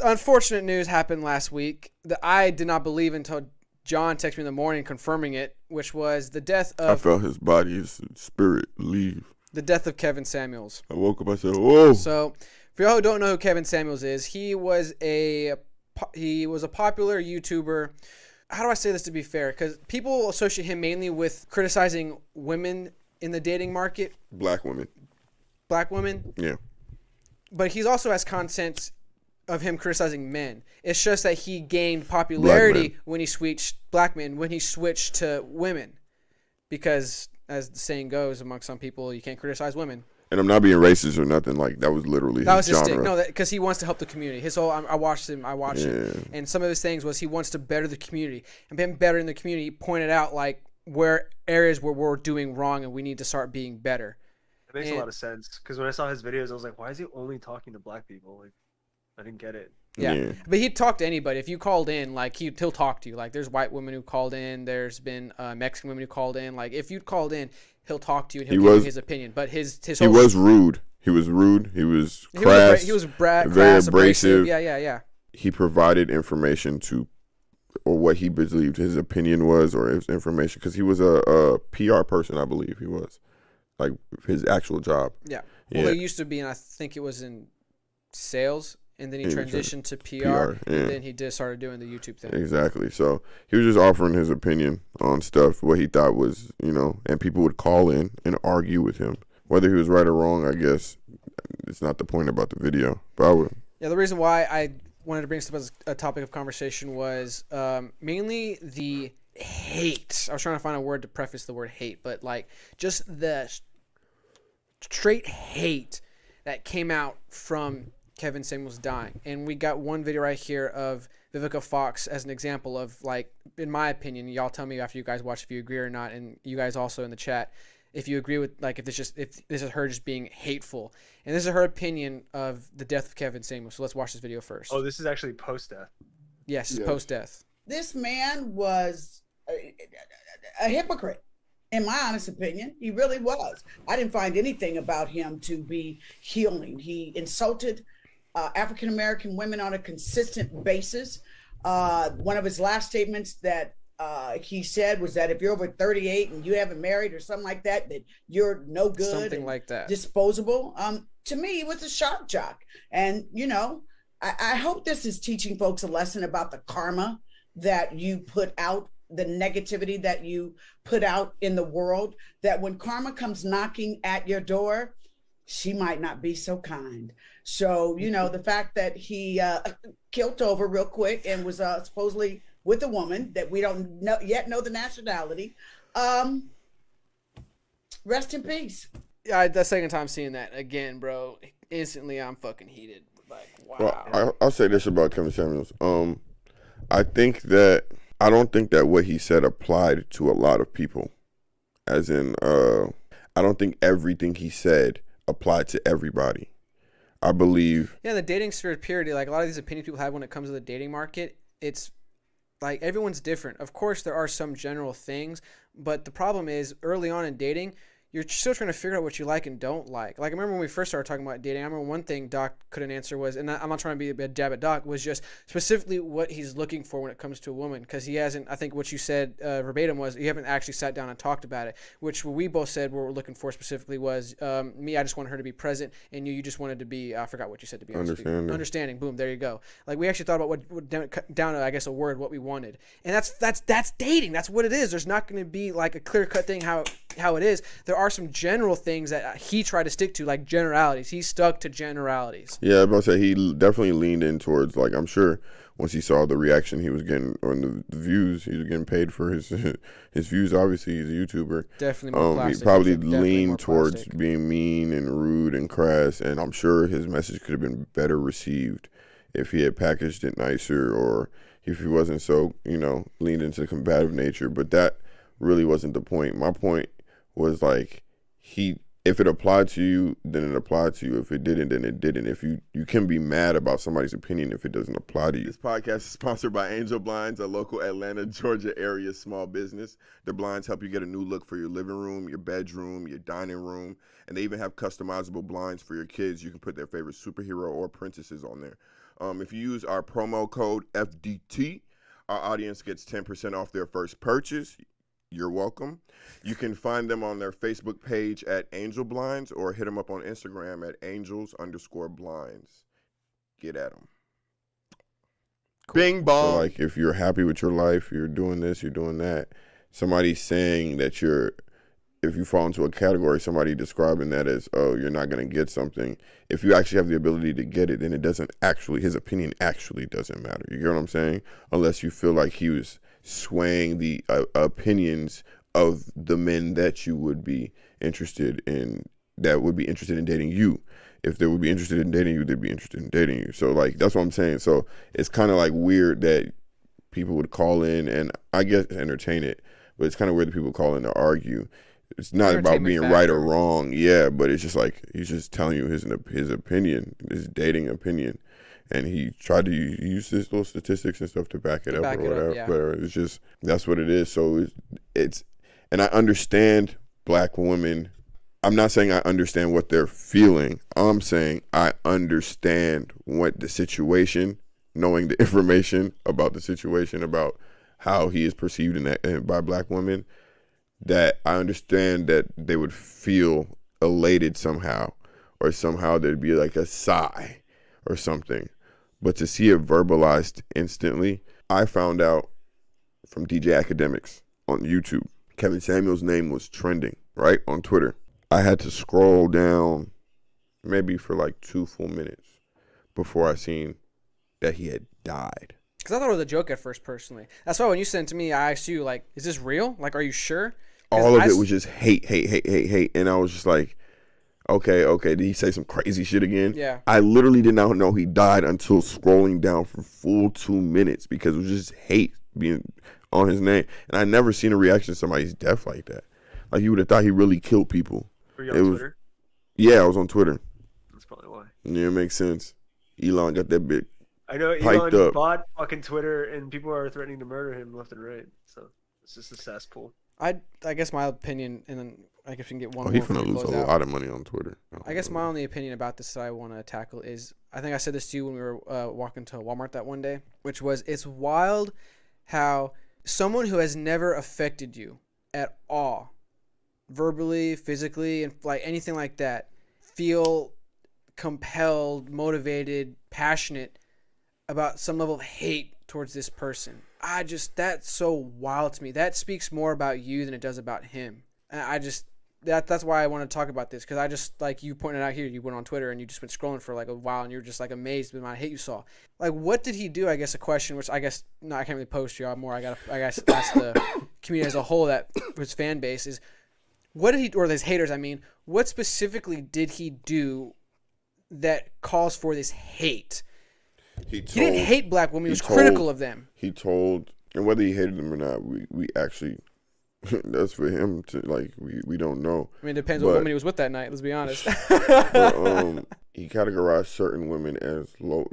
Unfortunate news happened last week that I did not believe until John texted me in the morning confirming it, which was the death I of felt his body, his spirit leave. the death of Kevin Samuels. I woke up, I said, "Whoa." So, for y'all who don't know who Kevin Samuels is, he was a popular YouTuber. How do I say this to be fair? Because people associate him mainly with criticizing women in the dating market. Black women. Black women. Yeah. But he also has content of him criticizing men. It's just that he gained popularity when he switched to women. Because, as the saying goes amongst some people, you can't criticize women. And I'm not being racist or nothing. Like, that was literally his genre. Stick. No, because he wants to help the community. His whole, I watched him, and some of his things was he wants to better the community. And being better in the community, he pointed out, like, where areas where we're doing wrong and we need to start being better. It makes a lot of sense. Because when I saw his videos, I was like, why is he only talking to black people? Like, I didn't get it. Yeah. But he'd talk to anybody. If you called in, like, he'll talk to you. Like, there's white women who called in. There's been Mexican women who called in. Like, if you called in, he'll talk to you and he'll give you his opinion. But his he was rude. He was rude. He was crass. He was very abrasive. Yeah. He provided information to, or what he believed his opinion was, or his information, because he was a PR person, I believe he was, like his actual job. Yeah. Well, he used to be, and I think it was in sales, and then he transitioned to PR, and then he started doing the YouTube thing. Exactly. So he was just offering his opinion on stuff, what he thought was, and people would call in and argue with him. Whether he was right or wrong, I guess it's not the point about the video. But I would. Yeah, the reason why I wanted to bring this up as a topic of conversation was mainly the hate. I was trying to find a word to preface the word hate, but like just the straight hate that came out from Kevin Samuels dying. And we got one video right here of Vivica Fox as an example of, like, in my opinion, y'all tell me after you guys watch if you agree or not, and you guys also in the chat, if you agree with, like, if this is her just being hateful. And this is her opinion of the death of Kevin Samuels. So let's watch this video first. Oh, this is actually post-death. Yes, post-death. This man was a hypocrite, in my honest opinion. He really was. I didn't find anything about him to be healing. He insulted African-American women on a consistent basis. One of his last statements that he said was that if you're over 38 and you haven't married or something like that, that you're no good, something like that, disposable. To me, it was a shock jock. And, I hope this is teaching folks a lesson about the karma that you put out, the negativity that you put out in the world, that when karma comes knocking at your door, she might not be so kind. So, the fact that he killed over real quick and was supposedly with a woman that we don't yet know the nationality. Rest in peace. Yeah, the second time seeing that again, bro, instantly I'm fucking heated. Like, wow. Well, I'll say this about Kevin Samuels. I don't think that what he said applied to a lot of people. As in, I don't think everything he said applied to everybody. I believe. Yeah, the dating sphere period, like a lot of these opinions people have when it comes to the dating market, it's like everyone's different. Of course, there are some general things, but the problem is early on in dating, you're still trying to figure out what you like and don't like. Like, I remember when we first started talking about dating, I remember one thing Doc couldn't answer was, and I'm not trying to be a jab at Doc, was just specifically what he's looking for when it comes to a woman. Because he hasn't, I think what you said verbatim was, you haven't actually sat down and talked about it, which what we both said what we're looking for specifically was, me, I just wanted her to be present, and you just wanted to be, I forgot what you said to be honest. Understanding. Boom, there you go. Like, we actually thought about what down to, I guess, a word, what we wanted. And that's dating. That's what it is. There's not going to be like a clear-cut thing how it is. There are some general things that he tried to stick to, like generalities. He stuck to generalities. Yeah, I was about to say he definitely leaned in towards, like, I'm sure once he saw the reaction he was getting, or the views, he was getting paid for his views. Obviously, he's a YouTuber. Definitely more plastic. He probably leaned towards being mean and rude and crass, and I'm sure his message could have been better received if he had packaged it nicer, or if he wasn't so, leaned into the combative nature. But that really wasn't the point. My point was, like, if it applied to you, then it applied to you. If it didn't, then it didn't. If you can be mad about somebody's opinion if it doesn't apply to you. This podcast is sponsored by Angel Blinds, a local Atlanta, Georgia area small business. Their blinds help you get a new look for your living room, your bedroom, your dining room, and they even have customizable blinds for your kids. You can put their favorite superhero or princesses on there. If you use our promo code FDT, our audience gets 10% off their first purchase. You're welcome. You can find them on their Facebook page at Angel Blinds or hit them up on Instagram at angels_blinds. Get at them. Cool. Bing bong. So like if you're happy with your life, you're doing this, you're doing that. Somebody's saying that if you fall into a category, somebody describing that as, oh, you're not going to get something. If you actually have the ability to get it, then it doesn't actually, his opinion actually doesn't matter. You get what I'm saying? Unless you feel like he was swaying the opinions of the men that you would be interested in, that would be interested in dating you. If they would be interested in dating you, they'd be interested in dating you. So like, that's what I'm saying. So it's kind of like weird that people would call in and I guess entertain it, but it's kind of weird that people call in to argue. It's not about being right or wrong, yeah, but it's just like he's just telling you his opinion, his dating opinion, and he tried to use his little statistics and stuff to back it up or whatever. Yeah. But it's just that's what it is. So it's and I understand black women. I'm not saying I understand what they're feeling. I'm saying I understand what the situation, knowing the information about the situation, about how he is perceived by black women, that I understand that they would feel elated somehow, or somehow there'd be like a sigh or something. But to see it verbalized instantly, I found out from DJ Academics on YouTube. Kevin Samuel's name was trending, right, on Twitter. I had to scroll down maybe for like 2 full minutes before I seen that he had died. Because I thought it was a joke at first, personally. That's why when you sent it to me, I asked you, like, is this real? Like, are you sure? All of it was just hate. And I was just like, okay. Did he say some crazy shit again? Yeah. I literally did not know he died until scrolling down for full 2 minutes because it was just hate being on his name. And I never seen a reaction to somebody's death like that. Like, you would have thought he really killed people. Were you on Twitter? Yeah, I was on Twitter. That's probably why. Yeah, it makes sense. Elon got that bit. I know Elon bought fucking Twitter, and people are threatening to murder him left and right. So it's just a cesspool. I guess my opinion, and then I guess we can get one more. He's gonna lose a lot of money on Twitter. I guess my only opinion about this that I want to tackle is, I think I said this to you when we were walking to Walmart that one day, which was, it's wild how someone who has never affected you at all, verbally, physically, and like anything like that, feel compelled, motivated, passionate about some level of hate towards this person. That's so wild to me. That speaks more about you than it does about him. And that's why I want to talk about this, because I just, like you pointed out here, you went on Twitter and you just went scrolling for like a while and you were just like amazed with the amount of hate you saw. Like, what did he do? I guess a question, which I guess, no, I can't really post you. I guess ask the community as a whole, that his fan base is, what did he, or his haters, I mean, what specifically did he do that calls for this hate? He didn't hate black women. He was critical of them. He told, and whether he hated them or not, we actually, that's for him to, like, we don't know. I mean, it depends what woman he was with that night, let's be honest. But, he categorized certain women as low.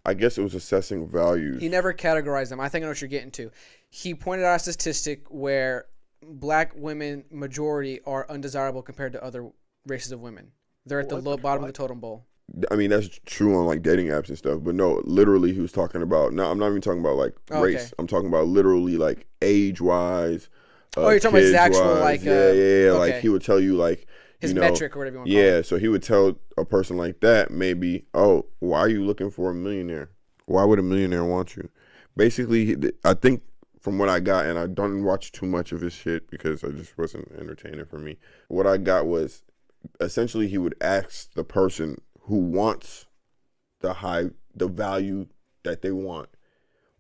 I guess it was assessing values. He never categorized them. I think I know what you're getting to. He pointed out a statistic where black women, majority, are undesirable compared to other races of women. They're at the bottom of the totem pole. I mean, that's true on like dating apps and stuff, but no, literally he was talking about, no, I'm not even talking about like race. Okay. I'm talking about literally like age-wise. You're talking about his actual like... Yeah. Okay. Like he would tell you like... His metric or whatever you want to call it. Yeah, so he would tell a person like that maybe, oh, why are you looking for a millionaire? Why would a millionaire want you? Basically, I think from what I got, and I don't watch too much of his shit because I just wasn't entertaining for me. What I got was essentially he would ask the person who wants the value that they want,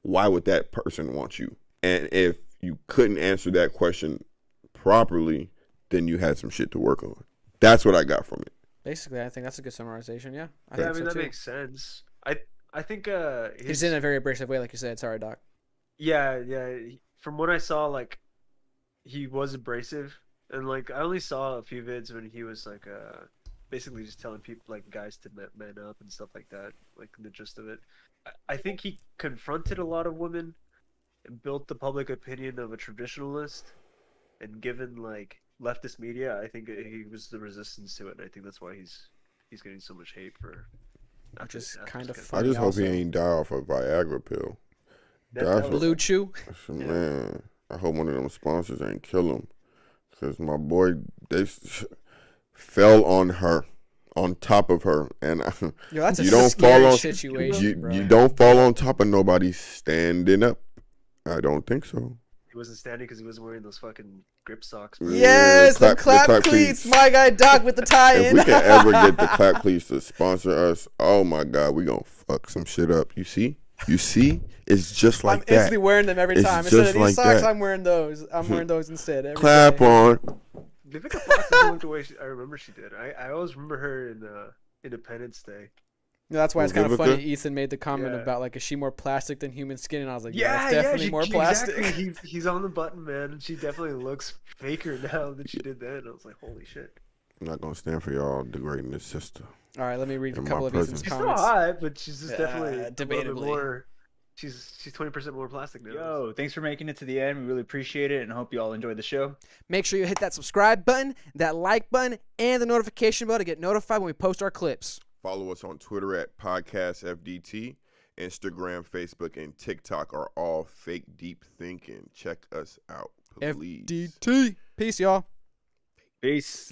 why would that person want you? And if you couldn't answer that question properly, then you had some shit to work on. That's what I got from it. Basically, I think that's a good summarization. Yeah, I mean that makes sense. I think he's in a very abrasive way, like you said. Sorry, Doc. Yeah. From what I saw, like he was abrasive, and like I only saw a few vids when he was like basically just telling people, like guys, to man up and stuff like that, like the gist of it. I think he confronted a lot of women and built the public opinion of a traditionalist, and given like leftist media, I think he was the resistance to it, and I think that's why he's getting so much hate for which is That's kind of kinda funny. I just hope also. he ain't die off a Viagra pill. That That's was- what, Blue Chew. man. I hope one of them sponsors ain't kill him, cause my boy they fell on her, on top of her, and Yo, that's a you don't scary fall on situation, bro. you don't fall on top of nobody standing up. I don't think so. He wasn't standing because he wasn't wearing those fucking grip socks. Yeah, Bro. Yes, the clap clap cleats. cleats. My guy Doc with the tie-in. If we can ever get the clap cleats to sponsor us, oh my God, we gonna fuck some shit up. You see, it's just like I'm instantly that. wearing them every It's time. Instead of just these like socks, that. I'm wearing those. I'm wearing those instead. Every Clap day. on. Vivica Fox doesn't look the way I remember she did. I always remember her in Independence Day. Yeah, that's why it's Well, kind of Vivica? funny. Ethan made the comment Yeah. about like, is she more plastic than human skin? And I was like, yeah, it's definitely more she- plastic. Exactly. He's on the button, man, and she definitely looks faker now than she did then. I was like, holy shit. I'm not gonna stand for y'all degrading this sister. All right, let me read a In couple my of Ethan's presence. She's still comments. hot, but she's just definitely a little bit debatably. more. She's 20% more plastic now. Yo, thanks for making it to the end. We really appreciate it and hope you all enjoyed the show. Make sure you hit that subscribe button, that like button, and the notification bell to get notified when we post our clips. Follow us on Twitter at PodcastFDT. Instagram, Facebook, and TikTok are all fake deep thinking. Check us out, please. FDT. Peace, y'all. Peace.